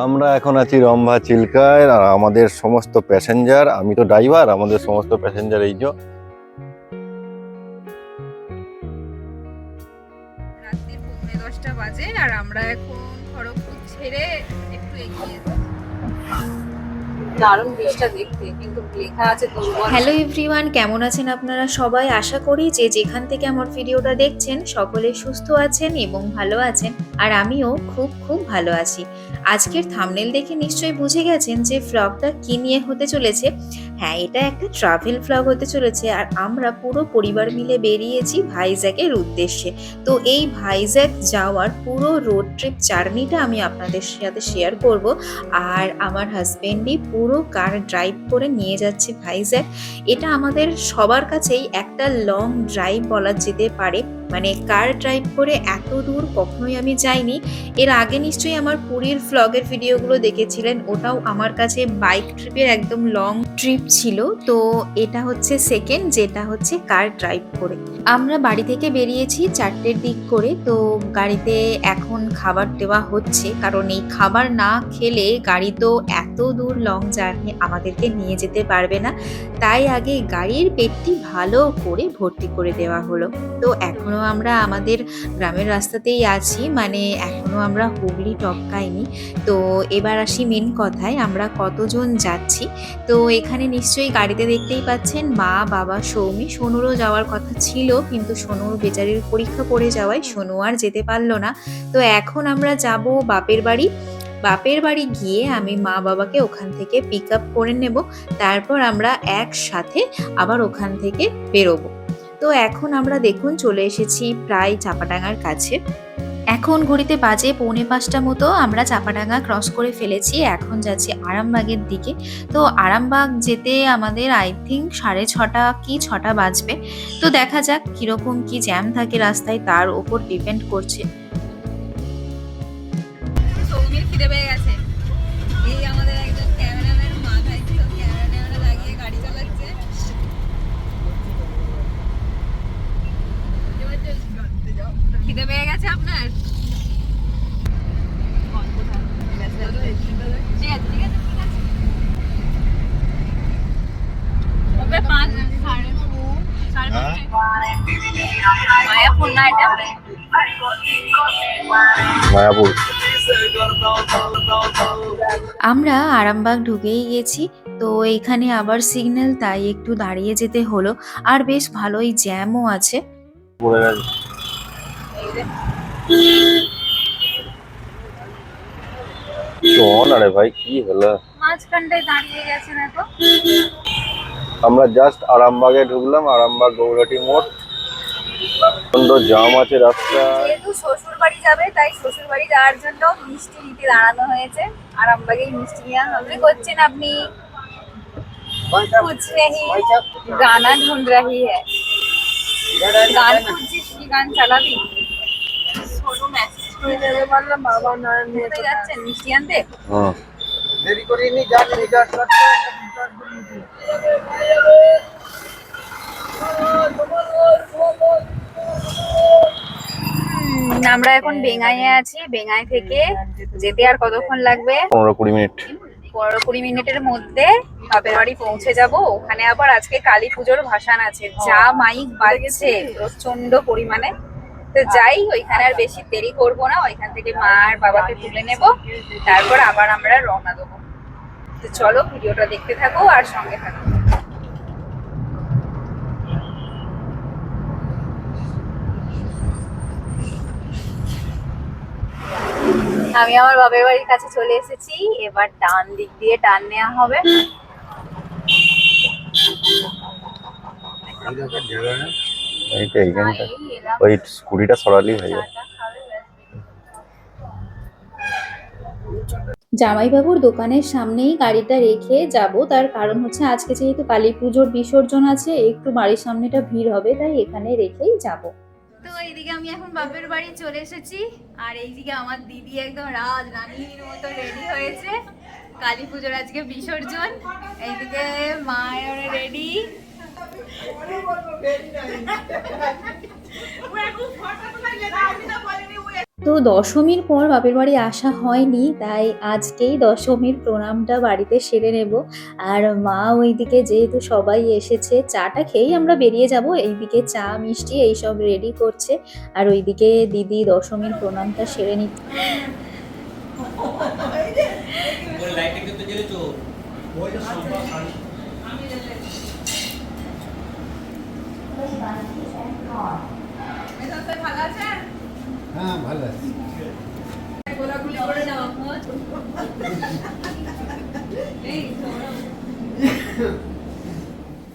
আমরা এখন আছি রম্ভা চিল্কায়, আর আমাদের সমস্ত প্যাসেঞ্জার, আমি তো ড্রাইভার, আমাদের সমস্ত প্যাসেঞ্জার এই যে রাত্রি 10:30 বাজে আর আমরা এখন খড়গপুর ছেড়ে একটু এগিয়ে দারুণ ব্রিজটা দেখতে, কিন্তু লেখা আছে দুর্গম। হ্যালো এভরিওয়ান, কেমন আছেন আপনারা সবাই? আশা করি যে যেখান থেকে আমার ভিডিওটা দেখছেন সকলে সুস্থ আছেন এবং ভালো আছেন, আর আমিও খুব খুব ভালো আছি। আজকের থাম্বনেল দেখে নিশ্চয়ই বুঝে গেছেন যে ভ্লগটা কি নিয়ে হতে চলেছে। হ্যাঁ, এটা একটা ট্রাভেল ভ্লগ হতে চলেছে, আর আমরা পুরো পরিবার মিলে বেরিয়েছি ভাইজ্যাগের উদ্দেশ্যে। তো এই ভাইজ্যাগ যাওয়ার পুরো রোড ট্রিপ জার্নিটা আমি আপনাদের সাথে শেয়ার করব। আর আমার হাজবেন্ডই পুরো কার ড্রাইভ করে নিয়ে যাচ্ছে ভাইজ্যাগ। এটা আমাদের সবার কাছেই একটা লং ড্রাইভ বলা যেতে পারে। মানে কার ড্রাইভ করে এত দূর কখনোই আমি যাইনি। এর আগে নিশ্চয়ই আমার পুরীর ভ্লগের ভিডিওগুলো দেখেছিলেন, ওটাও আমার কাছে বাইক ট্রিপের একদম লং ট্রিপ ছিল। তো এটা হচ্ছে সেকেন্ড, যেটা হচ্ছে কার ড্রাইভ করে। আমরা বাড়ি থেকে বেরিয়েছি 4টের দিক করে। তো গাড়িতে এখন খাবার দেওয়া হচ্ছে, কারণ এই খাবার না খেলে গাড়ি তো এত দূর লং জার্নি আমাদেরকে নিয়ে যেতে পারবে না। তাই আগে গাড়ির পেটটি ভালো করে ভর্তি করে দেওয়া হলো। তো এখনো আমরা আমাদের গ্রামের রাস্তাতেই আছি, মানে এখনো আমরা হুগলি টপকাইনি। তো এবার আসি মেন কথায়, আমরা কতজন যাচ্ছি। তো এখানে নিশ্চয়ই গাড়িতে দেখতেই পাচ্ছেন মা, বাবা, সৌমি। সোনুরও যাওয়ার কথা ছিল, কিন্তু সোনুর বেচারির পরীক্ষা পড়ে যাওয়ায় সোনু আর যেতে পারলো না। তো এখন আমরা যাব বাপের বাড়ি। বাপের বাড়ি গিয়ে আমি মা বাবাকে ওখান থেকে পিক আপ করে নেব, তারপর আমরা একসাথে আবার ওখান থেকে বেরোবো। তো এখন আমরা দেখুন চলে এসেছি প্রায় চাপাডাঙ্গার কাছে। এখন ঘড়িতে বাজে 4:45 মতো। আমরা চাপাডাঙ্গা ক্রস করে ফেলেছি, এখন যাচ্ছি আরামবাগের দিকে। তো আরামবাগ যেতে আমাদের আই থিঙ্ক 6:30 কি 6টা বাজবে। তো দেখা যাক কিরকম কি জ্যাম থাকে রাস্তায়, তার উপর ডিপেন্ড করছে। সৌমির খিদে পেয়ে গেছে। এই আমাদের একজন ক্যামেরাম্যান মাথায় ছিল ক্যামেরা লাগিয়ে গাড়ি চালাচ্ছে। খিদে পেয়ে গেছে আপনার? ঠিক আছে ঠিক আছে ঠিক আছে। ওকে 5 মায়াপুর না, এটা মায়াপুর। আমরা আরামবাগ ঢুকেই গেছি। তো এখানে আবার সিগন্যাল, তাই একটু দাঁড়িয়ে যেতে হলো। আর বেশ ভালোই জ্যামও আছে। পড়ে গেছে। চল আরে ভাই, কি হলো? মাঝখানটায় দাঁড়িয়ে গেছে না তো। আমরা জাস্ট আরামবাগে ঢুকলাম, আরামবাগ গৌরাটি মোড়। সুন্দর জাম আছে রাস্তায়। যেহেতু শ্বশুর বাড়ি যাবে, তাই শ্বশুর বাড়ি যাওয়ার জন্য মিষ্টি নিতে দাঁড়ানো হয়েছে। আরামবাগেই মিষ্টি নেওয়া হবে। করছেন আপনি? कुछ नहीं, गाना ढूंढ रही है। গান খুঁজছিস? কি গান চালাবি? সোনু মেসেজ করে দেবে, বললাম বাবা নারায়ণ নিতে যাচ্ছেন মিষ্টি আনতে। হুম। দেরি করিনি, যান রিচার্জ করতে। আমরা এখন বেঙ্গাইয়ে আছি। বেঙ্গাই থেকে যেতে আর কতক্ষণ লাগবে? 15-20 মিনিট। 15-20 মিনিটের মধ্যে বাপের বাড়ি পৌঁছে যাব। ওখানে আবার আজকে কালী পুজোর ভাসান আছে, যা মাইক বাজছে প্রচন্ড পরিমাণে। তো যাই, ওইখানে আর বেশি দেরি করব না, ওইখান থেকে মা আর বাবাকে তুলে নেব, তারপর আবার আমরা রওনা দেবো। তো চলো ভিডিওটা দেখতে থাকো আর সঙ্গে থাকো। আমি আমার বাপের বাড়ির কাছে চলে এসেছি। এবার ডান দিক দিয়ে টার্ন নেওয়া হবে। এইটা এইখানটা ওই স্কুটিটা সরালেই হয়ে যায়। জামাইবাবুর দোকানের সামনেই গাড়িটা রেখে যাব, তার কারণ হচ্ছে আজকে যেহেতু কালী পুজোর বিসর্জন আছে, একটু বাড়ির সামনেটা ভিড় হবে, তাই এখানে রেখেই যাব। তো এইদিকে আমি এখন বাপের বাড়ি চলে এসেছি, আর এইদিকে আমার দিদি একদম রাজ রানীর মতো রেডি হয়েছে। কালী পুজোর আজকে বিসর্জন। এইদিকে মায়ের রেডি। তো দশমীর পর বাপের বাড়ি আসা হয়নি, তাই আজকেই দশমীর প্রণামটা বাড়িতে সেরে নেব। আর মা ওইদিকে যেহেতু সবাই এসেছে, চাটা খেয়েই আমরা বেরিয়ে যাব, এইদিকে চা মিষ্টি এইসব রেডি করছে, আর ওইদিকে দিদি দশমীর প্রণামটা সেরে নিচ্ছে। হ্যাঁ ভালো আছে।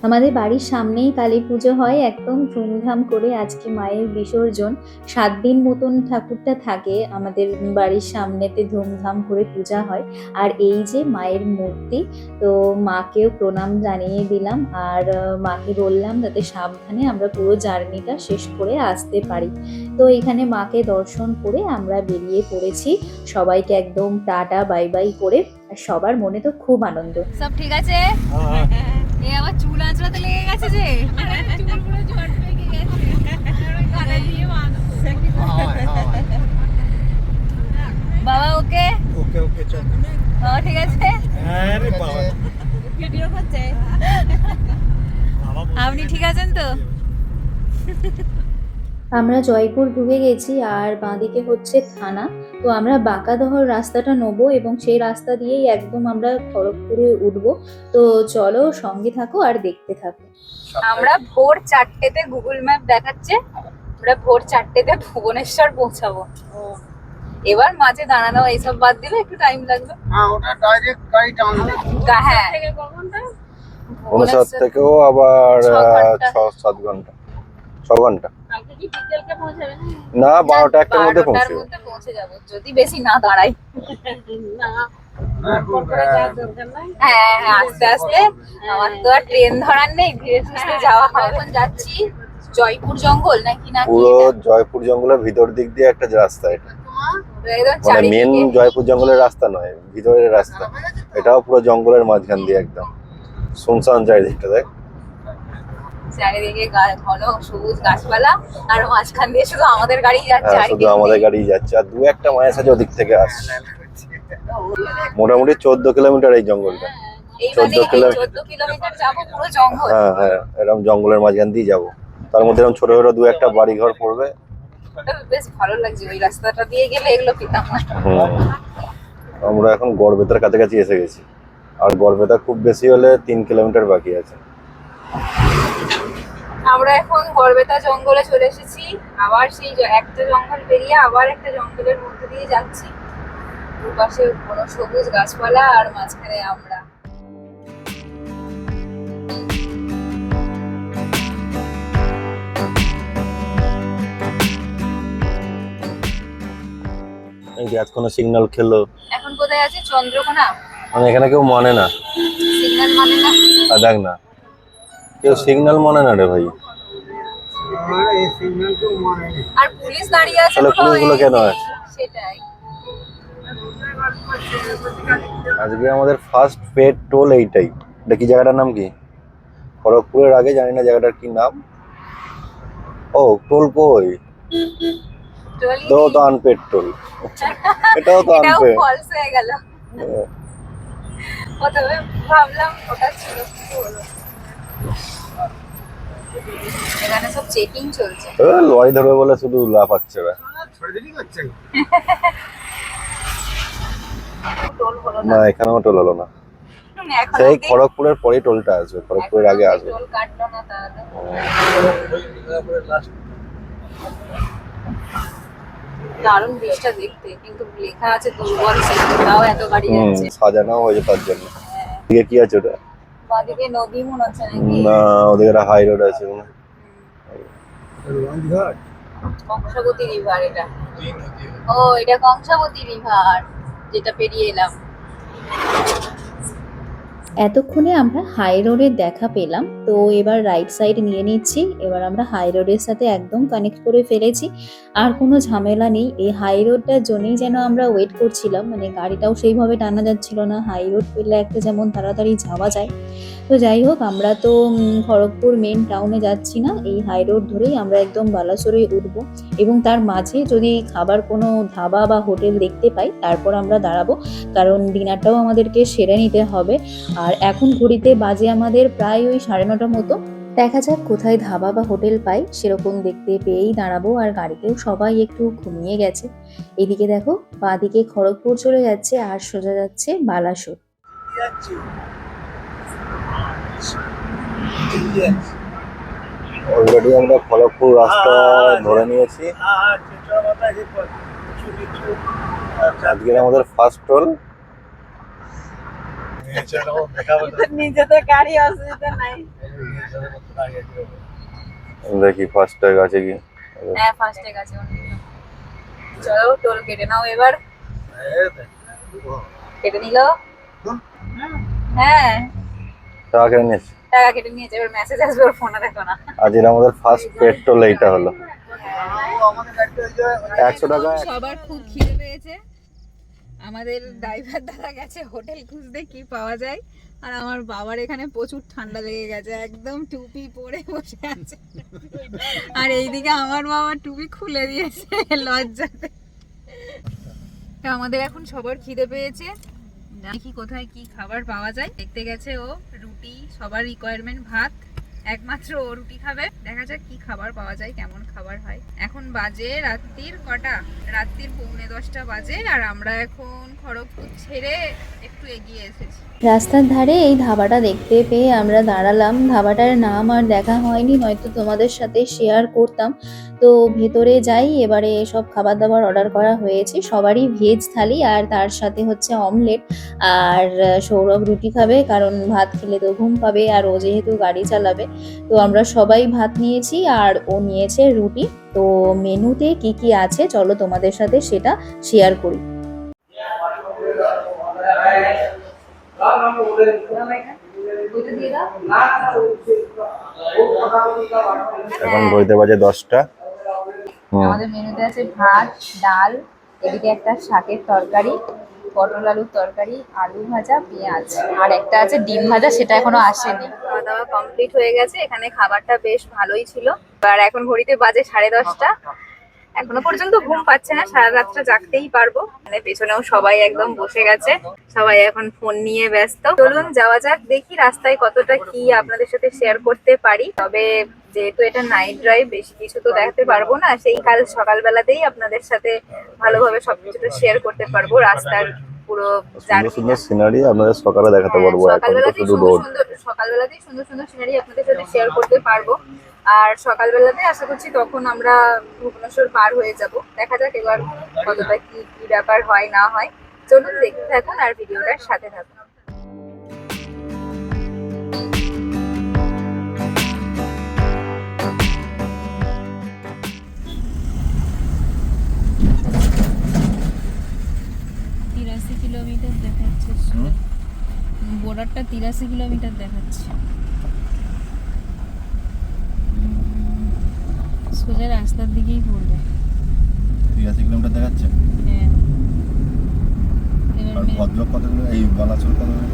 আমাদের বাড়ির সামনেই কালী পুজো হয়, একদম ধুমধাম করে। আজকে মায়ের বিসর্জন, 7 দিন মতন ঠাকুরটা থাকে আমাদের বাড়ির সামনেতে, ধুমধাম করে পূজা হয়। আর এই যে মায়ের মূর্তি, তো মাকেও প্রণাম জানিয়ে দিলাম, আর মাকে বললাম যাতে সাবধানে আমরা পুরো জার্নিটা শেষ করে আসতে পারি। তো এখানে মাকে দর্শন করে আমরা বেরিয়ে পড়েছি, সবাইকে একদম টাটা বাই বাই করে। আর সবার মনে তো খুব আনন্দ। সব ঠিক আছে? এ আবার চুল আঁচড়াতে লেগে গেছে যে, চুলগুলো ঝড় পেকে গেছে। বাবা ওকে ওকে ওকে চল। বাবা ঠিক আছে? হ্যাঁ রে বাবা। ভিডিও করছে। আপনি ঠিক আছেন তো? আমরা জয়পুর ঢুকে গেছি, আর বাঁদিকে হচ্ছে থানা। তো আমরা বাঁকাদহর রাস্তাটা নেবো এবং সেই রাস্তা দিয়েই একদম আমরা খড়গপুরে উঠবো। তো চলো সঙ্গে থাকো আর দেখতে থাকো। আমরা ভোর 4টেতে গুগল ম্যাপ দেখাচ্ছে, আমরা ভোর 4টেতে ভুবনেশ্বর পৌঁছাবো। এবার মাঝে দাঁড়ানো এইসব বাদ দিলে একটু টাইম লাগবে। হ্যাঁ ওটা ডাইরেক্ট গাড়ি টানবে। হ্যাঁ, ভুবনেশ্বর থেকেও আবার 6-7 ঘন্টা, 6 ঘন্টা না, 12টা 1টার মধ্যে 12টার পৌঁছে মধ্যে পৌঁছে যাবো, যদি বেশি না দাঁড়াই। হ্যাঁ হ্যাঁ, আস্তে আস্তে, আমার তো আর ট্রেন ধরার নেই, ধীরে সুস্থে যাওয়া হবে। এখন যাচ্ছি জয়পুর জঙ্গল নাকি নাকি পুরো জয়পুর জঙ্গলের ভিতর দিক দিয়ে একটা রাস্তা, এটা একদম মানে মেন চারিদিকে। জয়পুর জঙ্গলের রাস্তা নয়, ভিতরের রাস্তা। এটাও পুরো জঙ্গলের মাঝখান দিয়ে একদম শুনশান চারিদিকটা, দেখ চারিদিকে ঘন সবুজ গাছপালা, আর মাঝখান দিয়ে শুধু আমাদের গাড়ি যাচ্ছে, হ্যাঁ, আর শুধু কেউ আমাদের নেই। গাড়ি যাচ্ছে, আর 2-1টা মায়ের সাথে ওদিক থেকে আসছে। মোটামুটি 14 কিলোমিটার এই জঙ্গলটা। এই মানে 14 কিলোমিটার। 14 কিলোমিটার যাবো পুরো জঙ্গল। হ্যাঁ হ্যাঁ, এরকম জঙ্গলের মাঝখান দিয়ে যাবো, তার মধ্যে এরকম ছোট ছোট 2-1টা বাড়ি ঘর পড়বে। ওটা বেশ ভালো লাগছে, ওই রাস্তাটা দিয়ে গেলে এগুলো পেতাম না। আমরা এখন গড়বেতার কাছাকাছি এসে গেছি, আর গড়বেতা খুব বেশি হলে 3 কিলোমিটার বাকি আছে। আমরা এখন গড়বেতা জঙ্গলে চলে এসেছি, আবার সেই একটা জঙ্গল পেরিয়ে আবার একটা জঙ্গলের মধ্যে দিয়ে যাচ্ছি। দুপাশে কোনো সবুজ গাছপালা, আর মাঝখানে আমরা। এই যে এখনো সিগন্যাল খেলো। এখন কোথায় আছি? চন্দ্রকোনা। মানে এখানে কেউ মানে না, সিগন্যাল মানে না। আর দেখ না, কেউ সিগন্যাল মানে না রে ভাই। আর এই সিগন্যাল তো মানে নেই। আর পুলিশ দাঁড়িয়ে আছে, তাহলে কোনো পুলিশগুলো এই কেন নেই। আছে? সেটাই। আজকে আমাদের ফার্স্ট পেড টোল এইটাই। এটা কি জায়গাটার নাম কি? খড়গপুরের আগে, জানি না জায়গাটার কি নাম। ও টোল কই? টলি তো তো আনপেড টোল। এটাও তো এটাও আনপেড। ফলস হয়ে গেল। প্রথমে ভাবলাম ওটা ছিল, কিছু হলো। এখানে সব চেকিং চলছে। লরি ধরবে বলে শুধু লাফাচ্ছে ওরা। ছড়াছড়ি করছেন। টোল হলো না, না। এখানেও টোল হলো না। এখন সেই অবধি- খড়গপুরের পরেই টোলটা আসবে, খড়গপুরের আগে এখন অবধি আসবে। টোল কাটলো না তাহলে। দারুণ ব্রিজটা দেখতে, কিন্তু লেখা আছে দুর্বল সেতু, তাও এত গাড়ি যাচ্ছে। সাজানো হয়েছে তার জন্য। এদিকে কি আছে ওটা? বাদিকে নদী মনে হচ্ছে নাকি? না, ওদিকে একটা হাই রোড আছে মনে হয়। লঞ্চঘাট। কংসাবতী রিভার এটা। ও, এটা কংসাবতী রিভার, যেটা পেরিয়ে এলাম। এতক্ষণে আমরা হাই রোডের দেখা পেলাম, তো এবার রাইট সাইড নিয়ে নিচ্ছি। এবার আমরা হাই রোডের সাথে একদম কানেক্ট করে ফেলেছি, আর কোনো ঝামেলা নেই। এই হাই রোডটার জন্যই যেন আমরা ওয়েট করছিলাম, মানে গাড়িটাও সেইভাবে টানা যাচ্ছিল না। হাই রোড পেলে একটা যেমন তাড়াতাড়ি যাওয়া যায়। তো যাই হোক, আমরা তো খড়গপুর মেন টাউনে যাচ্ছি না, এই হাই রোড ধরেই আমরা একদম বালাসোরে উঠবো, এবং তার মাঝে যদি খাবার কোনো ধাবা বা হোটেল দেখতে পাই তারপর আমরা দাঁড়াবো, কারণ ডিনারটাও আমাদেরকে সেরে নিতে হবে। আর এখন ঘড়িতে বাজে আমাদের প্রায় ওই 9:30 মতো। দেখা যাক কোথায় ধাবা বা হোটেল পাই, সেরকম দেখতে পেয়েই দাঁড়াবো। আর গাড়িতেও সবাই একটু ঘুমিয়ে গেছে। এদিকে দেখো, বাঁ দিকে খড়গপুর চলে যাচ্ছে আর সোজা যাচ্ছে বালাসোর। অলরেডি আমরা খড়গপুর রাস্তা ধরে নিয়েছি। আজকের আমাদের ফার্স্ট টোল। নিজেদের গাড়ি অসুবিধা নাই। দেখি ফার্স্ট ট্যাগ আছে কি। হ্যাঁ, ফার্স্টে গেছে। চলো টোল কেটে নাও এবার। কেটে নিল। হ্যাঁ, টাকা কেটে নিয়েছি। টাকা কেটে নিয়েছে, এবার মেসেজ আসবে, ওর ফোনে দেখো না। আজকের আমাদের ফার্স্ট পেট্রোল এইটা হলো 100 টাকা। সবার খুব খিদে পেয়েছে। আমাদের ড্রাইভার দাদা গেছে হোটেল খুঁজতে কি পাওয়া যায়, আর আমার বাবার এখানে প্রচুর ঠান্ডা লেগে গেছে, একদম টুপি পরে বসে আছে। আর এইদিকে আমার বাবা টুপি খুলে দিয়েছে লজ্জাতে। তো আমাদের এখন সবার খিদে পেয়েছে, দেখি কোথায় কি খাবার পাওয়া যায়। দেখতে গেছে ও রুটি, সবার রিকোয়ারমেন্ট ভাত, একমাত্র ও রুটি খাবে। দেখা যাক কি খাবার পাওয়া যায়, কেমন খাবার হয়। এখন বাজে রাত্রির কটা, রাত্রির 9:45 বাজে, আর আমরা এখন খড়গপুর ছেড়ে একটু এগিয়ে এসেছি। রাস্তার ধারে এই ধাবাটা দেখতে পেয়ে আমরা দাঁড়ালাম। ধাবাটার নাম আর দেখা হয়নি, নয়তো তোমাদের সাথে শেয়ার করতাম। তো ভেতরে যাই, এবারে সব খাবার দাবার অর্ডার করা হয়েছে, সবারই ভেজ থালি, আর তার সাথে হচ্ছে অমলেট। আর সৌরভ রুটি খাবে, কারণ ভাত খেলে তো ঘুম পাবে, আর ও যেহেতু গাড়ি চালাবে। তো আমরা সবাই ভাত নিয়েছি আর ও নিয়েছে রুটি। তো মেনুতে কি কি আছে চলো তোমাদের সাথে সেটা শেয়ার করি। এখন ঘড়িতে বাজে 10টা। আমাদের মেনুতে আছে ভাত, ডাল, এদিকে একটা শাকের তরকারি, পটল আলুর তরকারি, আলু ভাজা, পেঁয়াজ, আর একটা আছে ডিম ভাজা, সেটা এখনো আসেনি। খাওয়া দাওয়া কমপ্লিট হয়ে গেছে, এখানে খাবারটা বেশ ভালোই ছিল। আর এখন ঘড়িতে বাজে 10:30। এখনো পর্যন্ত ঘুম পাচ্ছে না, সারা রাতটা জাগতেই পারবো। মানে পেছনেও সবাই একদম বসে গেছে, সবাই এখন ফোন নিয়ে ব্যস্ত। চলুন যাওয়া যাক, দেখি রাস্তায় কতটা কি আপনাদের সাথে শেয়ার করতে পারি। তবে যেহেতু এটা নাইট ড্রাইভ, বেশি কিছু তো দেখাতে পারবো না, সেই কাল সকালবেলাতেই আপনাদের সাথে ভালোভাবে সবকিছুটা শেয়ার করতে পারবো। রাস্তার পুরো সুন্দর সুন্দর সিনারি আপনাদের সকালে দেখাতে পারবো। এখন তো শুধু রোড। সকালবেলাতেই সুন্দর সুন্দর সিনারি আপনাদের সাথে শেয়ার করতে পারবো। আর সকালবেলাতে আশা করছি তখন আমরা ভুবনেশ্বর পার হয়ে যাব। দেখা যাক এবার কতটা কি কি ব্যাপার হয় না হয়। চলুন দেখতে থাকুন আর ভিডিওটার সাথে থাকুন। কিলোমিটার দেখাচ্ছে, বর্ডারটা 83 কিলোমিটার দেখাচ্ছে। সোজা রাস্তার দিকেই পড়বে। 83 কিলোমিটার দেখাচ্ছে। হ্যাঁ, আর ভদ্রক কতগুলো, এই বালাসোর কতগুলো?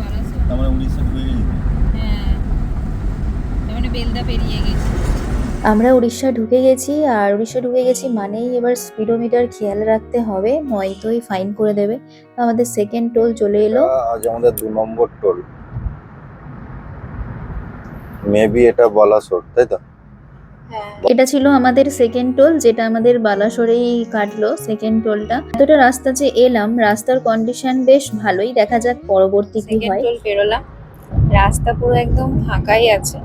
বারাসত। তার মানে 19 হয়ে গেছে। হ্যাঁ, তার মানে বেলদা পেরিয়ে গেছি। আমরা উড়িষ্যা ঢুকে গেছি, আর উড়িষ্যা ঢুকে গেছি মানেই এবার স্পিডোমিটার খেয়াল রাখতে হবে, নয়তোই ফাইন করে দেবে। তো আমাদের সেকেন্ড টোল চলে এলো। আজ আমাদের 2 নম্বর টোল। মেবি এটা বালাসোর, তাই তো? এটা ছিল আমাদের সেকেন্ড টোল, যেটা আমাদের বালাসোরেই কাটলো সেকেন্ড টোলটা। এতটা রাস্তা যে এলাম, রাস্তার কন্ডিশন বেশ ভালোই, দেখা যাক পরবর্তী কি সেকেন্ড হয়। টোল পেরোলাম, রাস্তা পুরো একদম ফাঁকাই আছে।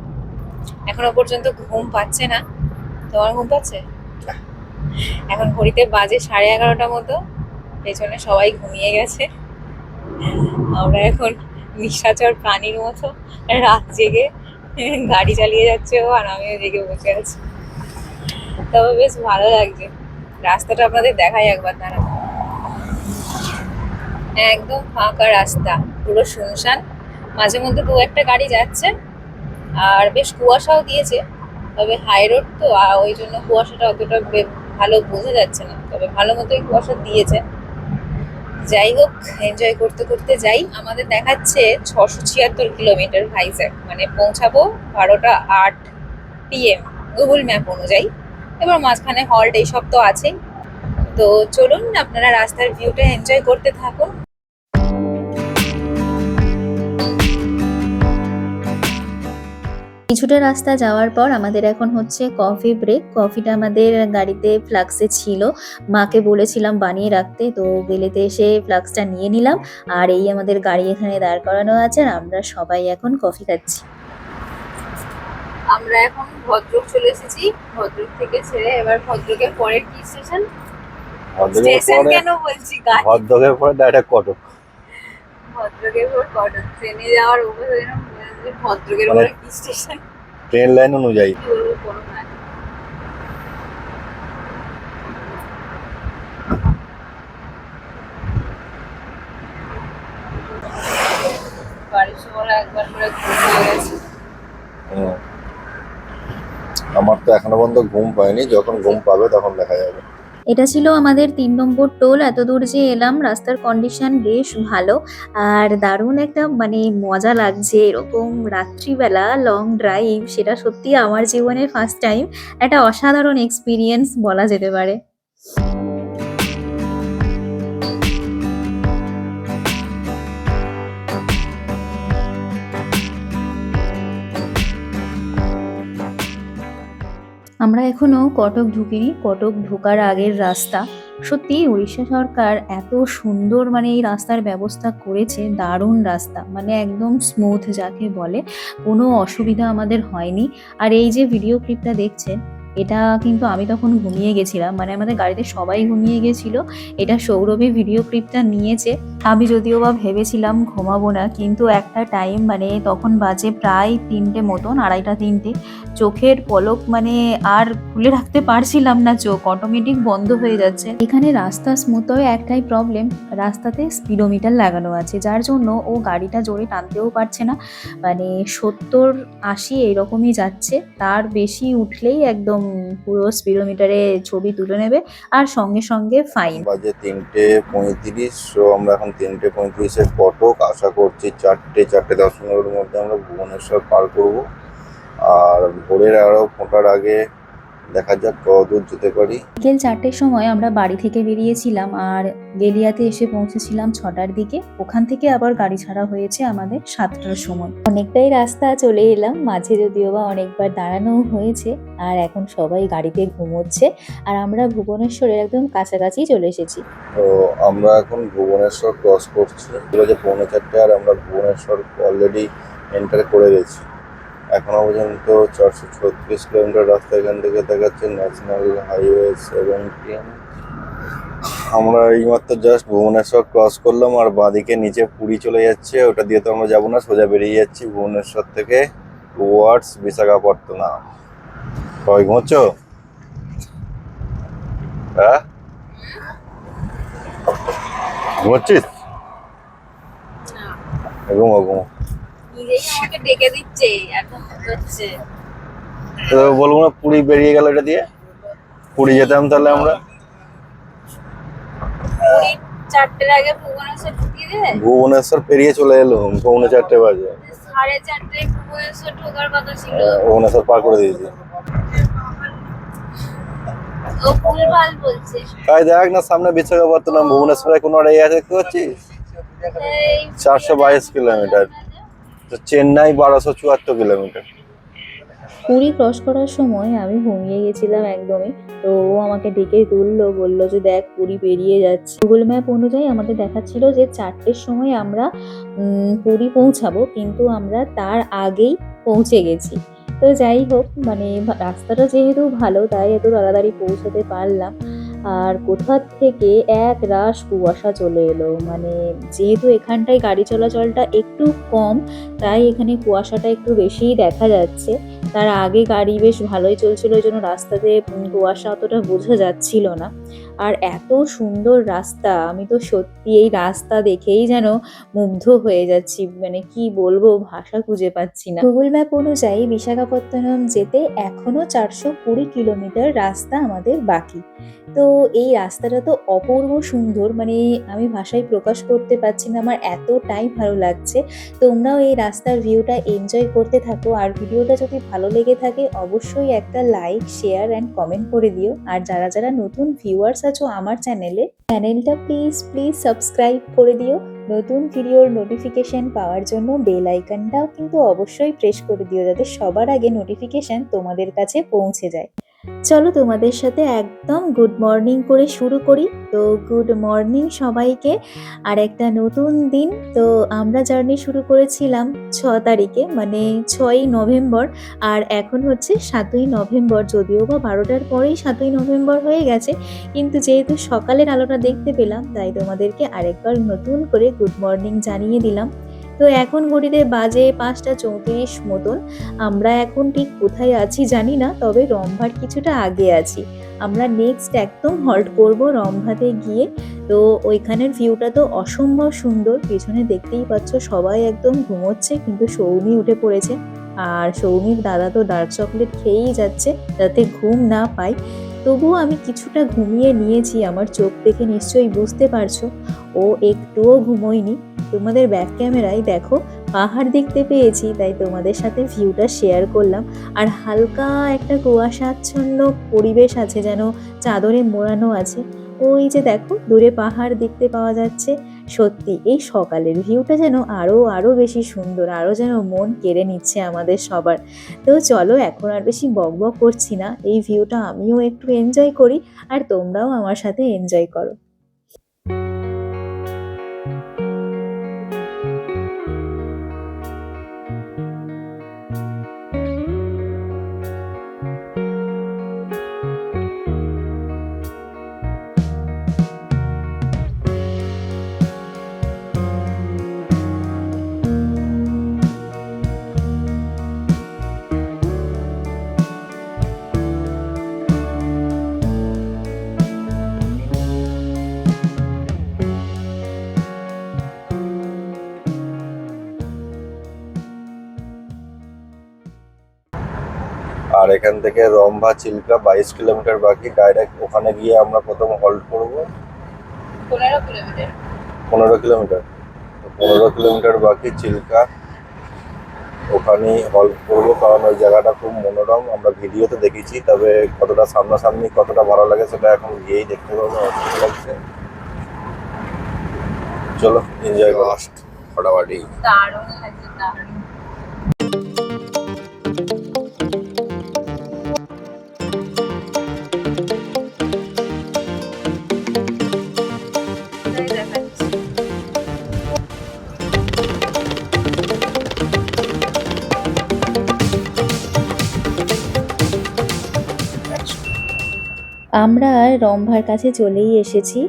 এখনো পর্যন্ত ঘুম পাচ্ছে না। তোমার ঘুম পাচ্ছে? এখন ঘড়িতে বাজে 11:30 মতো, পেছনে সবাই ঘুমিয়ে গেছে। আমরা এখন নিশাচর প্রাণীর মতো রাত জেগে গাড়ি চালিয়ে যাচ্ছে ও, আর আমিও জেগে বসে আছি। তবে বেশ ভালো লাগছে। রাস্তাটা আপনাদের দেখাই একবার, দাঁড়া। একদম ফাঁকা রাস্তা, পুরো শুনশান। মাঝে মধ্যে দু একটা গাড়ি যাচ্ছে, আর বেশ কুয়াশাও দিয়েছে। তবে হাই রোড তো, আর ওই জন্য কুয়াশাটা অতটা ভালো বোঝা যাচ্ছে না, তবে ভালো মতোই কুয়াশা দিয়েছে। যাই হোক, এনজয় করতে করতে যাই। আমাদের দেখাচ্ছে 676 কিলোমিটার ভাইজ্যাক, মানে পৌঁছাবো 12টা 8 PM গুগল ম্যাপ অনুযায়ী। এবার মাঝখানে হল্ট এইসব তো আছেই। তো চলুন, আপনারা রাস্তার ভিউটা এনজয় করতে থাকুন। কিছুটা রাস্তা যাওয়ার পর আমাদের এখন হচ্ছে কফি ব্রেক। কফিটা আমাদের গাড়িতে ফ্লাক্সে ছিল, মাকে বলেছিলাম বানিয়ে রাখতে, তো গেলেতে এসে ফ্লাক্সটা নিয়ে নিলাম। আর এই আমাদের গাড়ি এখানে দাঁড় করানো আছে, আর আমরা সবাই এখন কফি খাচ্ছি। আমরা এখন ভদ্রক চলে এসেছি। ভদ্রক থেকে ছেড়ে এবার ভদ্রকের পরের কি স্টেশন? স্টেশন কেন বলছি, গাড়ি। ভদ্রকের পরে ডাইরেক্ট কটক। ভদ্রকের পর কটক। ট্রেনে যাওয়ার অবস্থা এরকম হয়ে যাচ্ছে, ভদ্রকের মানে পরে কি স্টেশন ট্রেন লাইন অনুযায়ী। কি বলবো, কোনো না। বাড়ির সময় একবার করে ঘুরে গেছে। হুম। আমার তো এখনো পর্যন্ত ঘুম পায়নি, যখন ঘুম পাবে তখন দেখা যাবে। এটা ছিল আমাদের 3 নম্বর টোল। এত দূর যে এলাম, রাস্তার কন্ডিশন বেশ ভালো আর দারুণ একটা মানে মজা লাগছে। এরকম রাত্রিবেলা লং ড্রাইভ, সেটা সত্যি আমার জীবনে ফার্স্ট টাইম। একটা অসাধারণ এক্সপিরিয়েন্স বলা যেতে পারে। আমরা এখনো কটক ঢুকিনি। কটক ঢোকার আগের রাস্তা, সত্যি উড়িষ্যা সরকার এত সুন্দর মানে এই রাস্তার ব্যবস্থা করেছে, দারুণ রাস্তা, মানে একদম স্মুথ যাকে বলে, কোনো অসুবিধা আমাদের হয়নি। আর এই যে ভিডিও ক্লিপটা দেখছেন, এটা কিন্তু আমি তখন ঘুমিয়ে গেছিলাম, মানে আমাদের গাড়িতে সবাই ঘুমিয়ে গেছিল। এটা সৌরভী ভিডিও ক্লিপটা নিয়েছে। আমি যদিও বা ভেবেছিলাম ঘুমাবো না, কিন্তু একটা টাইম মানে তখন বাজে প্রায় 3টে মতন, 2:30-3টে। চোখের পলক মানে আর খুলে রাখতে পারছিলাম না, চোখ অটোমেটিক বন্ধ হয়ে যাচ্ছে। এখানে রাস্তা স্মুথ, হয়ে একটাই প্রবলেম, রাস্তাতে স্পিডোমিটার লাগানো আছে, যার জন্য ও গাড়িটা জোরে টানতেও পারছে না। মানে 70-80 এইরকমই যাচ্ছে, তার বেশি উঠলেই একদম পুরো স্পিডোমিটারে ছবি তুলে নেবে আর সঙ্গে সঙ্গে ফাইন। বাজে 3:35। তো আমরা এখন 3:35-এ কটক। আশা করছি 4:10-4:15-এর মধ্যে আমরা ভুবনেশ্বর পার করব। আর ভোরের আরো ফোটার আগে দেখা যাক কতদূর যেতে পারি। বিকেল 4টের সময় আমরা বাড়ি থেকে বেরিয়েছিলাম, আর গেলিয়াতে এসে পৌঁছেছিলাম 6টার দিকে। ওখান থেকে আবার গাড়ি ছাড়া হয়েছে আমাদের 7টার সময়। অনেকটাই রাস্তা চলে এলাম, মাঝে যদিও বা অনেকবার দাঁড়ানো হয়েছে। আর এখন সবাই গাড়িতে ঘুমোচ্ছে, আর আমরা ভুবনেশ্বরের একদম কাছাকাছি চলে এসেছি। তো আমরা এখন ভুবনেশ্বর ক্রস করছি, বাজে 3:45, আর আমরা ভুবনেশ্বর অলরেডি এন্টার করে গেছি। এখনো পর্যন্ত 436 কিলোমিটার রাস্তা এখান থেকে দেখাচ্ছে, ন্যাশনাল হাইওয়ে 17। আমরা এইমাত্র জাস্ট ভুবনেশ্বর ক্রস করলাম, আর বাঁদিকে নিচে পুরী চলে যাচ্ছে। ওটা দিয়ে তো আমরা যাবো না, সোজা বেরিয়ে যাচ্ছি ভুবনেশ্বর থেকে টুয়ার্ডস বিশাখাপত্তনম। সবাই ঘুমোচ্ছ? হ্যাঁ, ঘুমোচ্ছিস? ঘুমো ঘুমো। নিজেই আমাকে ডেকে দিচ্ছে, এখন হচ্ছে তো বলবো না পুরী বেরিয়ে গেল, এটা দিয়ে পুরী যেতাম তাহলে আমরা। 4টের আগে ভুবনেশ্বর ঢুকিয়ে দেবে। ভুবনেশ্বর পেরিয়ে চলে এলো, 4:45 বাজে। 4:30 ভুবনেশ্বর ঢোকার কথা ছিল, ভুবনেশ্বর পার করে দিয়েছি। ও ভুলভাল বলছে। তাই দেখ না, সামনে বিশাখাপত্তনম, ভুবনেশ্বরে কোনো একটা ইয়ে দেখতে পাচ্ছিস? এই 422 কিলোমিটার। তো চেন্নাই 1274 কিলোমিটার। পুরী ক্রস করার সময় আমি ঘুমিয়ে গেছিলাম একদমই। তো ও আমাকে ডেকে তুললো, বললো যে দেখ পুরী পেরিয়ে যাচ্ছে। গুগল ম্যাপ অনুযায়ী আমাদের দেখাচ্ছিল যে 4টের সময় আমরা পুরী পৌঁছাবো, কিন্তু আমরা তার আগেই পৌঁছে গেছি। তো যাই হোক, মানে রাস্তাটা যেহেতু ভালো, তাই এত তাড়াতাড়ি পৌঁছাতে পারলাম। আর কোথা থেকে এক রাশ কুয়াশা চলে এলো, মানে যেহেতু এখানটায় গাড়ি চলাচলটা একটু কম, তাই এখানে কুয়াশাটা একটু বেশিই দেখা যাচ্ছে। তার আগে গাড়ি বেশ ভালোই চলছিল, ওই জন্য রাস্তাতে কুয়াশা অতটা বোঝা যাচ্ছিল না। আর এত সুন্দর রাস্তা, আমি তো সত্যি এই রাস্তা দেখেই যেন মুগ্ধ হয়ে যাচ্ছি, মানে কি বলবো, ভাষা খুঁজে পাচ্ছি না। গুগল ম্যাপ অনুযায়ী বিশাখাপত্তনম যেতে এখনো 420 কিলোমিটার রাস্তা আমাদের বাকি। তো এই রাস্তাটা তো অপূর্ব সুন্দর, মানে আমি ভাষায় প্রকাশ করতে পারছি না, আমার এতটাই ভালো লাগছে। তোমরাও এই রাস্তার ভিউটা এনজয় করতে থাকো, আর ভিডিওটা যদি ভালো লেগে থাকে অবশ্যই একটা লাইক, শেয়ার অ্যান্ড কমেন্ট করে দিও। আর যারা যারা নতুন ভিউয়ার্স আছো আমার চ্যানেলটা প্লিজ সাবস্ক্রাইব করে দিও। নতুন ভিডিওর নোটিফিকেশন পাওয়ার জন্য বেল আইকনটাও কিন্তু অবশ্যই প্রেস করে দিও, যাতে সবার আগে নোটিফিকেশন তোমাদের কাছে পৌঁছে যায়। চলো তোমাদের সাথে একদম গুড মর্নিং করে শুরু করি। তো গুড মর্নিং সবাইকে, আর একটা নতুন দিন। তো আমরা জার্নি শুরু করেছিলাম 6 তারিখে, মানে 6ই নভেম্বর, আর এখন হচ্ছে 7ই নভেম্বর। যদিও বা 12টার পরেই 7ই নভেম্বর হয়ে গেছে, কিন্তু যেহেতু সকালের আলোটা দেখতে পেলাম তাই তোমাদেরকে আরেকবার নতুন করে গুড মর্নিং জানিয়ে দিলাম। তো এখন ঘড়িতে বাজে 5টা 34 মতন। আমরা এখন ঠিক কোথায় আছি জানি না, তবে রম্ভার কিছুটা আগে আছি। আমরা নেক্সট একদম হল্ট করব রম্ভাতে গিয়ে। তো ওইখানের ভিউটা তো অসম্ভব সুন্দর, পেছনে দেখতেই পাচ্ছ সবাই একদম ঘুমোচ্ছে, কিন্তু সৌমি উঠে পড়েছে। আর সৌমির দাদা তো ডার্ক চকলেট খেয়েই যাচ্ছে যাতে ঘুম না পায়। তবুও আমি কিছুটা ঘুমিয়ে নিয়েছি, আমার চোখ দেখে নিশ্চয়ই বুঝতে পারছো ও একটুও ঘুমোয়নি। তোমাদের ব্যাক ক্যামেরায় দেখো পাহাড় দেখতে পেয়েছি, তাই তোমাদের সাথে ভিউটা শেয়ার করলাম। আর হালকা একটা কুয়াশাচ্ছন্ন পরিবেশ আছে, যেন চাদরে মোড়ানো আছে। ওই যে দেখো দূরে পাহাড় দেখতে পাওয়া যাচ্ছে। সত্যি এই সকালের ভিউটা যেন আরো বেশি সুন্দর, আরো যেন মন কেড়ে নিচ্ছে আমাদের সবার। তো চলো এখন আর বেশি বকবক করছি না, এই ভিউটা আমিও একটু এনজয় করি, আর তোমরাও আমার সাথে এনজয় করো। আর এখান থেকে রম্ভা চিল্কা 22 কিলোমিটার বাকি। ডাইরেক্ট ওখানে গিয়ে আমরা প্রথম হল্ট করবো 15 কিলোমিটার। 15 কিলোমিটার। 15 কিলোমিটার বাকি চিল্কা, ওখানেই হল্ট করবো, কারণ ওই জায়গাটা খুব মনোরম। আমরা ভিডিওতে দেখেছি, তবে কতটা সামনাসামনি কতটা ভালো লাগে সেটা এখন গিয়েই দেখতে পাবো। ভালো লাগছে, চলো এনজয় করো ফটাফটি। দারুণ লাগছে, দারুণ। আমরা রম্ভার কাছে চলেই এসেছি।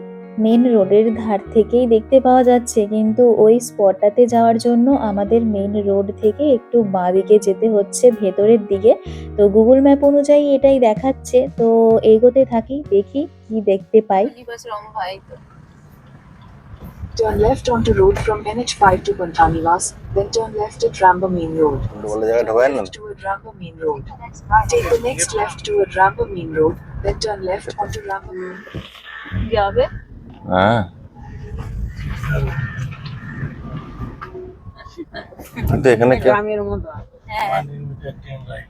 মেন রোডের ধার থেকেই দেখতে পাওয়া যাচ্ছে, কিন্তু ওই স্পটটাতে যাওয়ার জন্য আমাদের মেন রোড থেকে একটু বাঁ দিকে যেতে হচ্ছে ভেতরের দিকে। তো গুগল ম্যাপ অনুযায়ী এটাই দেখাচ্ছে, তো এগোতে থাকি, দেখি কি দেখতে পাই। Turn left onto road from NH5 to Pantaniwas, then turn left at Ramba Main Road. বলে জায়গা ঢোকায় না। Left toward Ramba Main Road. Take the next left toward Ramba Main Road, then turn left onto Ramba Main Road. যাবে হ্যাঁ, কিন্তু এখানে কি গ্রামের মতো হ্যাঁ, 1 মিটার 10 রাইট।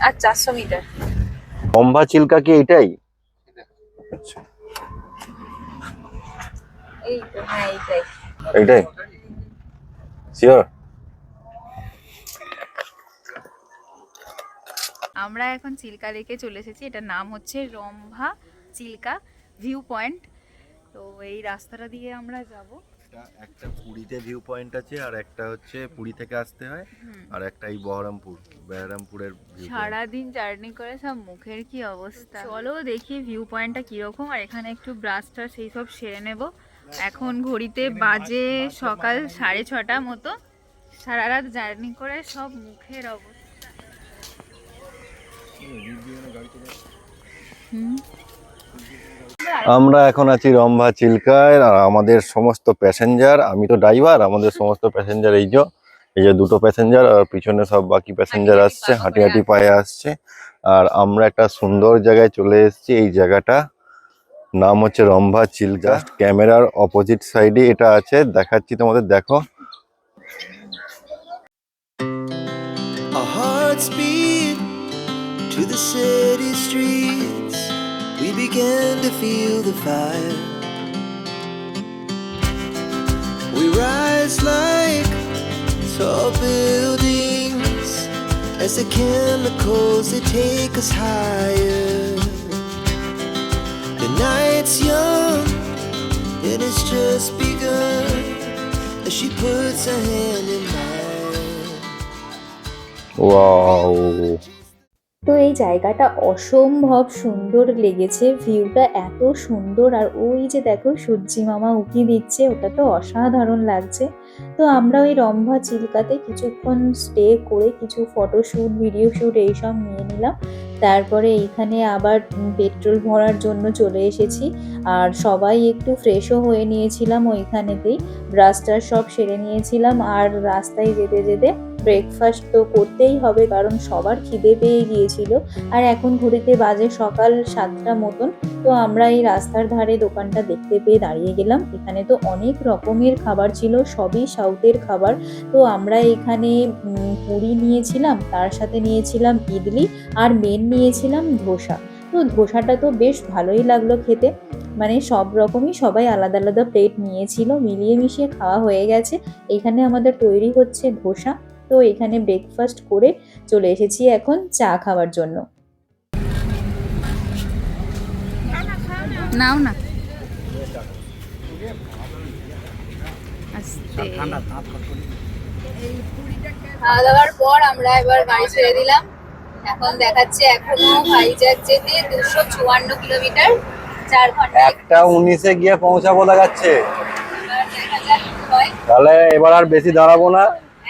আর 400 মিটার। রম্ভা চিল্কা কি এটাই? আচ্ছা, এই তো, হ্যাঁ এইটাই। এইটাই শিওর। আমরা এখন চিল্কা লেকে চলে এসেছি। এটার নাম হচ্ছে রম্ভা চিল্কা ভিউ পয়েন্ট। তো এই রাস্তাটা দিয়ে আমরা যাব। একটা পুরীতে ভিউ পয়েন্ট আছে, আর একটা হচ্ছে পুরী থেকে আসতে হয়, আর একটা এই বহরমপুরের ভিউ পয়েন্ট। সারাদিন জার্নি করে সব মুখের কি অবস্থা। চলো দেখি ভিউ পয়েন্টটা কিরকম, আর এখানে একটু ব্রাশটা সেই সব সেরে নেব। এখন ঘড়িতে বাজে সকাল 6:30 মতো। সারা রাত জার্নি করে সব মুখের অবস্থা। আমরা এখন আছি রম্ভা চিল্কায়, আর আমাদের সমস্ত প্যাসেঞ্জার, আমি তো ড্রাইভার, আমাদের সমস্ত প্যাসেঞ্জার এই যে দুটো প্যাসেঞ্জার, আর পিছনে সব বাকি প্যাসেঞ্জার আসছে, হাঁটি হাঁটি পায়ে আসছে। আর আমরা একটা সুন্দর জায়গায় চলে এসেছি। এই জায়গাটা নাম হচ্ছে রম্ভা চিল্কা। ক্যামেরার অপোজিট সাইডে এটা আছে, দেখাচ্ছি তোমাদের, দেখো। Our hearts beat to the city streets. We began to feel the fire. We rise like tall buildings as the chemicals they take us higher. The night's young and it's just begun as she puts her hand in mine. Wow, তো এই জায়গাটা অসম্ভব সুন্দর লেগেছে, ভিউটা এত সুন্দর। আর ওই যে দেখো সূর্যি মামা উঁকি দিচ্ছে, ওটা তো অসাধারণ লাগছে। তো আমরা ওই রম্ভা চিল্কাতে কিছুক্ষণ স্টে করে কিছু ফটোশ্যুট, ভিডিও শ্যুট এইসব নিয়ে নিলাম। তারপরে এইখানে আবার পেট্রোল ভরার জন্য চলে এসেছি। আর সবাই একটু ফ্রেশও হয়ে নিয়েছিলাম ওইখানেতেই, ব্রাশটা সব সেরে নিয়েছিলাম। আর রাস্তায় যেতে যেতে ব্রেকফাস্ট তো করতেই হবে, কারণ সবার খিদে পেয়ে গিয়েছিল। আর এখন ঘড়িতে বাজে সকাল 7টা মতন। তো আমরা এই রাস্তার ধারে দোকানটা দেখতে পেয়ে দাঁড়িয়ে গেলাম। এখানে তো অনেক রকমের খাবার ছিল, সবই সাউথের খাবার। তো আমরা এখানে পুরি নিয়েছিলাম, তার সাথে নিয়েছিলাম ইডলি, আর মেন নিয়েছিলাম ধোসা। তো ধোসাটা তো বেশ ভালোই লাগলো খেতে, মানে সব রকমই সবাই আলাদা আলাদা প্লেট নিয়েছিল, মিলিয়ে মিশিয়ে খাওয়া হয়ে গেছে। এখানে আমাদের তৈরি হচ্ছে ধোসা। তো এখানে ব্রেকফাস্ট করে চলে এসেছি এখন চা খাওয়ার জন্য। নাও না খাওয়া দাওয়ার পর আমরা এবার গাড়ি ছেড়ে দিলাম। এখন দেখাচ্ছে এখনো ভাইজ্যাক যেতে 254 কিলোমিটার, 4 ঘন্টা। 1:19 গিয়ে পৌঁছাবো দেখাচ্ছে। এবার দেখা যাক কি হয়। তাহলে এবার আর বেশি দাঁড়াবো না,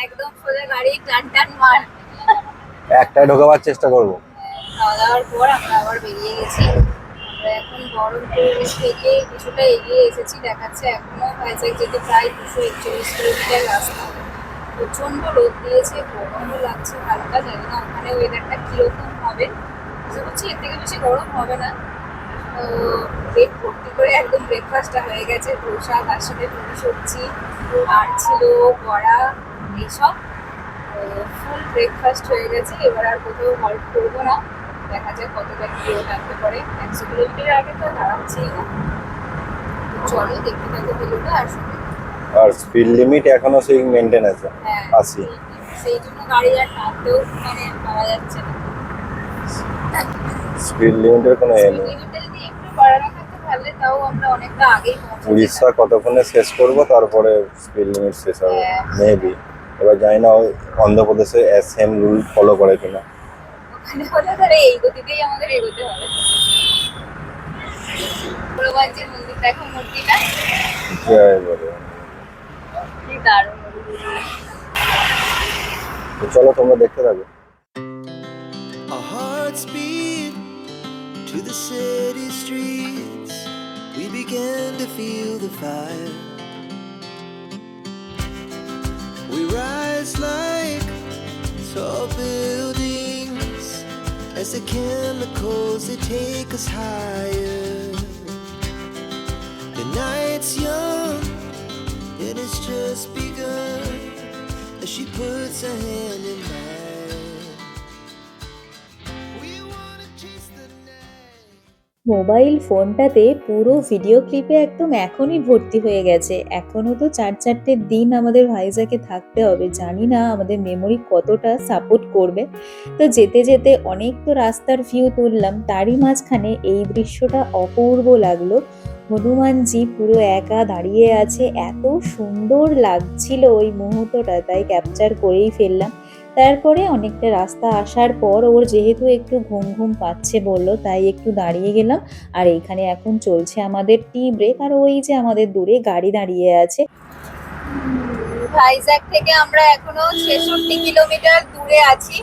একদম সোজা গাড়ি টান টান মার। একটাই ঢোকাবার চেষ্টা করবো। খাওয়া দাওয়ার পর আমরা আবার বেরিয়ে গেছি। আমরা এখন বহরমপুর থেকে কিছুটা এগিয়ে এসেছি, দেখাচ্ছে এখনো ভাইজ্যাক যেতে প্রায় 241 কিলোমিটার রাস্তা। প্রচন্ড রোদ দিয়েছে, গরমও লাগছে হালকা, জানি না ওখানে ওয়েদারটা কিরকম হবে। বুঝতে পারছি এর থেকে বেশি গরম হবে না। তো পেট ভর্তি করে একদম ব্রেকফাস্টটা হয়ে গেছে, ধোসা, তার সাথে পুরি সবজি, আর ছিল বড়া, এইসব। ফুল ব্রেকফাস্ট হয়ে গেছে। এবার আর কোথাও হল্ট করবো না, দেখা যাক কতটা কি রোদ আনতে পারে। 100 কিলোমিটার আগে তো দাঁড়াচ্ছেই না। তো চলো দেখতে থাকো ভিডিওটা। আর শুনে আর স্পিড লিমিট এখনো সেই মেনটেন আছে, 80। সেই জন্য গাড়ি আর টানতেও মানে পাওয়া যাচ্ছে না। স্পিড লিমিটের কোনো এ নেই। লিমিটটা যদি একটু বাড়ানো থাকতে পারলে তাও আমরা অনেকটা আগেই পৌঁছে উড়িষ্যা কতক্ষণে শেষ করবো, তারপরে স্পিড লিমিট শেষ হবে হ্যাঁ। মেবি। এবার জানি না ওই অন্ধ্রপ্রদেশে সেম রুল ফলো করে কিনা। ওখানে হলে তাহলে এই গতিতেই আমাদের এগোতে হবে। হনুমানজির মন্দির দেখো, মূর্তিটা জয় বলে। কি দারুণ। তো চলো তোমরা দেখতে থাকো। Our hearts beat to the city streets. We began to feel the fire. We rise like tall buildings as the chemicals they take us higher. The night's young and it's just begun as she puts her hand in mine. We wanna chase the night. Mobile ফোনটাতে পুরো video ক্লিপে একদম এখনই ভর্তি হয়ে গেছে। এখনো তো 4-4টে দিন আমাদের ভাইজ্যাকে থাকতে হবে, জানি না আমাদের মেমোরি কতটা সাপোর্ট করবে। তো যেতে যেতে অনেক তো রাস্তার ভিউ তুললাম, তারই মাঝখানে এই দৃশ্যটা অপূর্ব লাগলো। হনুমানজি পুরো একা দাঁড়িয়ে আছে, এত সুন্দর লাগছিল ওই মুহূর্তটা, তাই ক্যাপচার করেই ফেললাম। তারপরে অনেকটা রাস্তা আসার পর ওর যেহেতু একটু ঘুম ঘুম পাচ্ছে বললো, তাই একটু দাঁড়িয়ে গেলাম। আর এইখানে এখন চলছে আমাদের টি ব্রেক। আর ওই যে আমাদের দূরে গাড়ি দাঁড়িয়ে আছে। ভাইজ্যাক থেকে আমরা এখনো 66 কিলোমিটার দূরে আছি।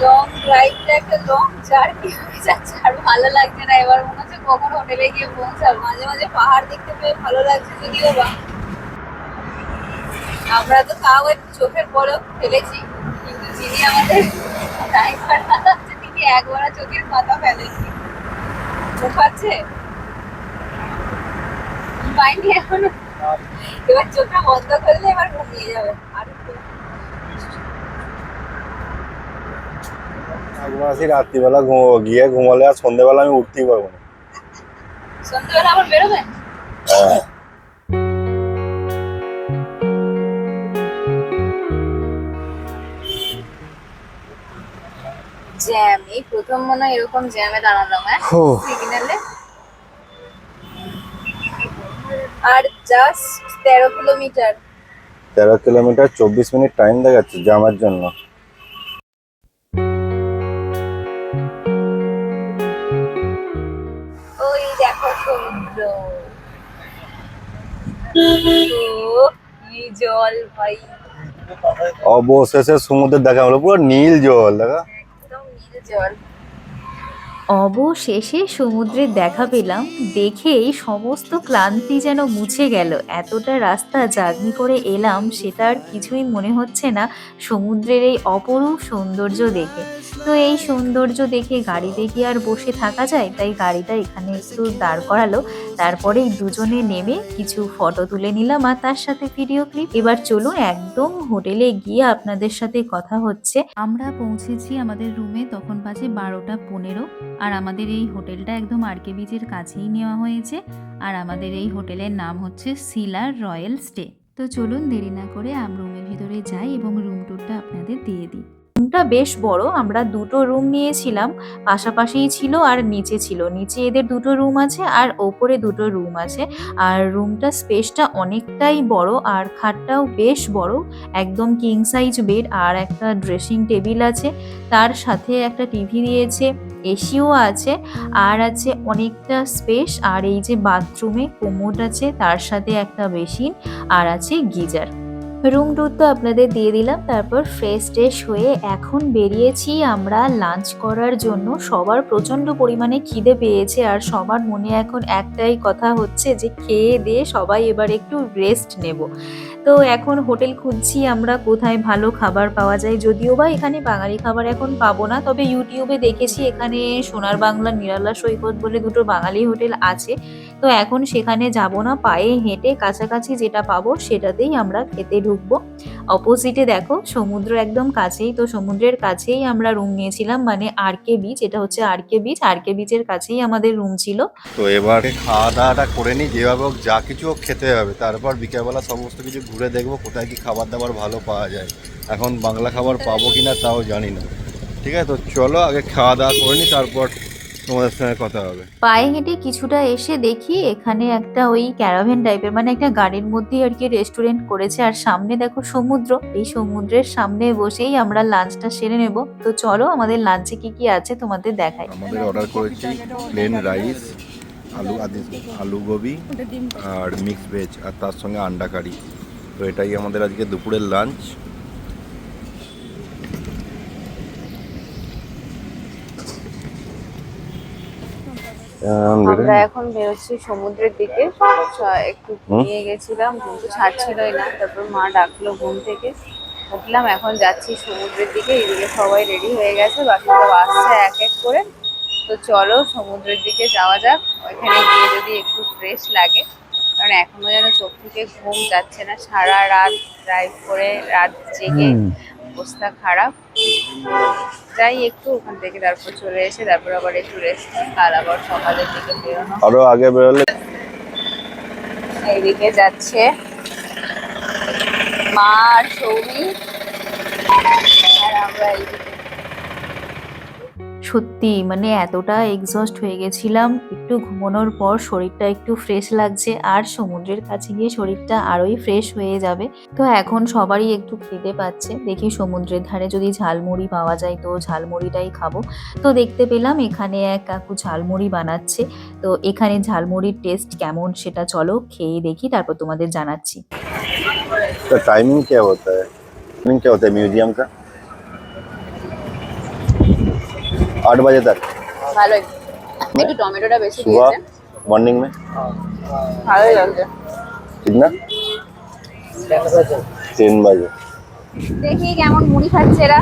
লং ড্রাইভটা একটা লং জার্নি হয়ে যাচ্ছে, আর ভালো লাগছে না। এবার মনে হচ্ছে কখন হোটেলে গিয়ে পৌঁছাবো। মাঝে মাঝে পাহাড় দেখতে পেয়ে ভালো লাগছে যদিও বা। আমরা তো তাও একটু চোখের পলক ফেলেছি, কিন্তু যিনি আমাদের ড্রাইভার আছে তিনি একবার চোখের পাতা ফেলেনি। চোখ আছে পাইনি এখনো। এবার চোখটা বন্ধ করলে এবার ঘুমিয়ে যাবে। আর আসি রাত্রিবেলা গিয়ে ঘুমালে আর সন্ধ্যেবেলা আমি উঠতেই পারবো না। সন্ধ্যেবেলা আবার বেরোবেন? হ্যাঁ। জ্যাম, এই প্রথম মনে হয় এরকম জ্যামে দাঁড়ালাম। হো। সিগন্যালে। আর just 13 kilometre. 13 kilometre 24 minute time দেখাচ্ছে জ্যামের জন্য। ওই দেখো সমুদ্র। ও কি জল ভাই, অবশেষে সমুদ্রের দেখা হলো, পুরো নীল জল দেখা। একদম নীল জল। অবশেষে সমুদ্রের দেখা পেলাম, দেখেই সমস্ত ক্লান্তি যেন মুছে গেল। এতটা রাস্তা জার্নি করে এলাম, সেটা আর কিছুই মনে হচ্ছে না সমুদ্রের এই অপরূপ সৌন্দর্য দেখে। তো এই সৌন্দর্য দেখে গাড়িতে কি আর বসে থাকা যায়, তাই গাড়িটা এখানে একটু দাঁড় করালো। তারপরেই দুজনে নেমে কিছু ফটো তুলে নিলাম আর তার সাথে ভিডিও ক্লিপ। এবার চলুন একদম হোটেলে গিয়ে আপনাদের সাথে কথা হচ্ছে। আমরা পৌঁছেছি আমাদের রুমে, তখন বাজে 12:15। আর আমাদের এই হোটেলটা একদম আরকে বিচের কাছেই নেওয়া হয়েছে। আর আমাদের এই হোটেলের নাম হচ্ছে সিলার রয়্যাল স্টে। তো চলুন দেরি না করে রুমের ভিতরে যাই এবং রুম ট্যুরটা আপনাদের দিয়ে দিই। রুমটা বেশ বড়, আমরা দুটো রুম নিয়েছিলাম, পাশাপাশিই ছিল আর নিচে ছিল। নিচে এদের দুটো রুম আছে আর ওপরে দুটো রুম আছে। আর রুমটা স্পেসটা অনেকটাই বড় আর খাটটাও বেশ বড়, একদম কিং সাইজ বেড আর একটা ড্রেসিং টেবিল আছে। তার সাথে একটা টিভি দিয়েছে, এসিও আছে আর আছে অনেকটা স্পেস। আর এই যে বাথরুমে কোমোড আছে, তার সাথে একটা বেসিন আর আছে গিজার। রুম ট্যুর তো আপনাদের দিয়ে দিলাম। তারপর ফ্রেশ ট্রেশ হয়ে এখন বেরিয়েছি আমরা লাঞ্চ করার জন্য। সবার প্রচণ্ড পরিমাণে খিদে পেয়েছে আর সবার মনে এখন একটাই কথা হচ্ছে যে খেয়ে দিয়ে সবাই এবার একটু রেস্ট নেব। তো এখন হোটেল খুঁজছি আমরা কোথায় ভালো খাবার পাওয়া যায়। যদিও বা এখানে বাঙালি খাবার এখন পাবো না, তবে ইউটিউবে দেখেছি এখানে সোনার বাংলা, নিরালা সৈকত বলে দুটো বাঙালি হোটেল আছে। তো এখন সেখানে যাব না, পায়ে হেঁটে কাছাকাছি যেটা পাবো সেটাতেই আমরা খেতে ঢুকবো। অপোজিটে দেখো সমুদ্র একদম কাছেই, তো সমুদ্রের কাছেই আমরা রুম নিয়েছিলাম, মানে আরকে বিচ। এটা হচ্ছে আরকে বিচ, আরকে বিচের কাছেই আমাদের রুম ছিল। তো এবার খাওয়া দাওয়াটা করে নিই, যেভাবে হোক যা কিছু হোক খেতে হবে। তারপর বিকেলবেলা সমস্ত কিছু ঘুরে দেখবো কোথায় কি খাবার দাবার ভালো পাওয়া যায়। এখন বাংলা খাবার পাবো কিনা তাও জানি না। ঠিক আছে, তো চলো আগে খাওয়া দাওয়া করে নিই, তারপর তোমাদের সঙ্গে কথা হবে। পায়ে হেঁটে কিছুটা এসে দেখি এখানে একটা ওই ক্যারাভেন টাইপের, মানে একটা গাড়ির মধ্যেই আর কি রেস্টুরেন্ট করেছে। আর সামনে দেখো সমুদ্র, এই সমুদ্রের সামনে বসেই আমরা লাঞ্চটা সেরে নেব। তো চলো আমাদের লাঞ্চে কি কি আছে তোমাদের দেখাই। আমাদের অর্ডার করেছি প্লেন রাইস, আলু গোবি আর মিক্স ভেজ, আর তার সঙ্গে আন্ডা কারি। তো এটাই আমাদের আজকে দুপুরের লাঞ্চ। আমরা এখন বেরোচ্ছি সমুদ্রের দিকে। একটু ঘুমিয়ে গেছিলাম, ঘুম তো ছাড়ছিলই না। তারপর মা ডাকলো, ঘুম থেকে উঠলাম, এখন যাচ্ছি সমুদ্রের দিকে। এদিকে সবাই রেডি হয়ে গেছে, বাকি সব আসছে এক এক করে। তো চলো সমুদ্রের দিকে যাওয়া যাক। ওইখানে গিয়ে যদি একটু ফ্রেশ লাগে, কারণ এখনো যেন চোখ থেকে ঘুম যাচ্ছে না। সারা রাত ড্রাইভ করে, রাত জেগে অবস্থা খারাপ। যাই একটু ওখান থেকে, তারপর চলে এসে তারপর আবার একটু রেস্ট নিই। কাল আবার সকালের দিকে বেরোনো। আরো আগে বেরোলে এইদিকে যাচ্ছে মা আর সৌমি, আর আমরা এইদিকে। সত্যি মানে এতটা এক্সস্ট হয়ে গেছিলাম, একটু ঘুমানোর পর শরীরটা একটু ফ্রেশ লাগছে আর সমুদ্রের কাছে গিয়ে শরীরটা আরোই ফ্রেশ হয়ে যাবে। তো এখন সবারই একটু খিদে পাচ্ছে, দেখি সমুদ্রের ধারে যদি ঝালমুড়ি পাওয়া যায় তো ঝালমুড়িটাই খাবো। তো দেখতে পেলাম এখানে এক কাকু ঝালমুড়ি বানাচ্ছে। তো এখানে ঝালমুড়ির টেস্ট কেমন সেটা চলো খেয়ে দেখি, তারপর তোমাদের জানাচ্ছি। तो टाइमिंग क्या होता है, म्यूजियम का? 8 बजे तक ভালোই, একটু টমেটোটা বেশি सुबह দিয়েছে, मॉर्निंग में ভালোই লাগছে। कितना 3 बजे। দেখি কেমন মুড়ি খাচ্ছে এরা,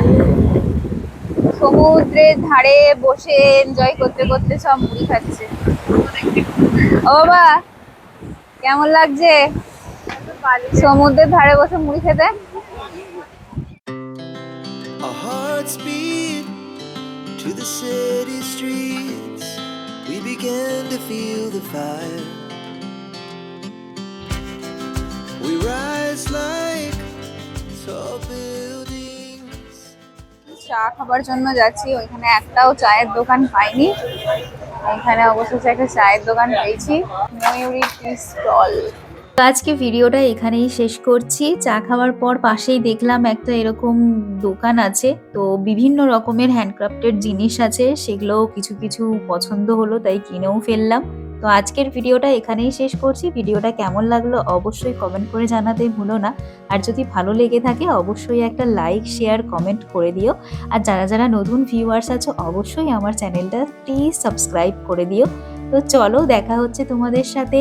সমুদ্রের ধারে বসে এনজয় করতে করতে সব মুড়ি খাচ্ছে। ও বাবা, কেমন লাগছে সমুদ্রের ধারে বসে মুড়ি খেতে? Our hearts beat to the city streets. We began to feel the fire. We rise like tall buildings. চা খাবার জন্য যাচ্ছি, ওইখানে একটাও চায়ের দোকান পাইনি। এখানে অবশেষে একটা চায়ের দোকান পেয়েছি, ময়ূরী টি স্টল। তো আজকে ভিডিওটা এখানেই শেষ করছি। চা খাওয়ার পর পাশেই দেখলাম একটা এরকম দোকান আছে, তো বিভিন্ন রকমের হ্যান্ডক্রাফটের জিনিস আছে, সেগুলো কিছু কিছু পছন্দ হলো তাই কিনেও ফেললাম। তো আজকের ভিডিওটা এখানেই শেষ করছি। ভিডিওটা কেমন লাগলো অবশ্যই কমেন্ট করে জানাতে ভুলো না। আর যদি ভালো লেগে থাকে অবশ্যই একটা লাইক শেয়ার কমেন্ট করে দিও। আর যারা যারা নতুন ভিউয়ার্স আছো অবশ্যই আমার চ্যানেলটা প্লিজ সাবস্ক্রাইব করে দিও। তো চলো, দেখা হচ্ছে তোমাদের সাথে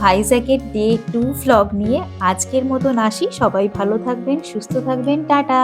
ভাইজ্যাকের ডে 2 ভ্লগ নিয়ে। আজকের মতন আসি, সবাই ভালো থাকবেন, সুস্থ থাকবেন, টাটা।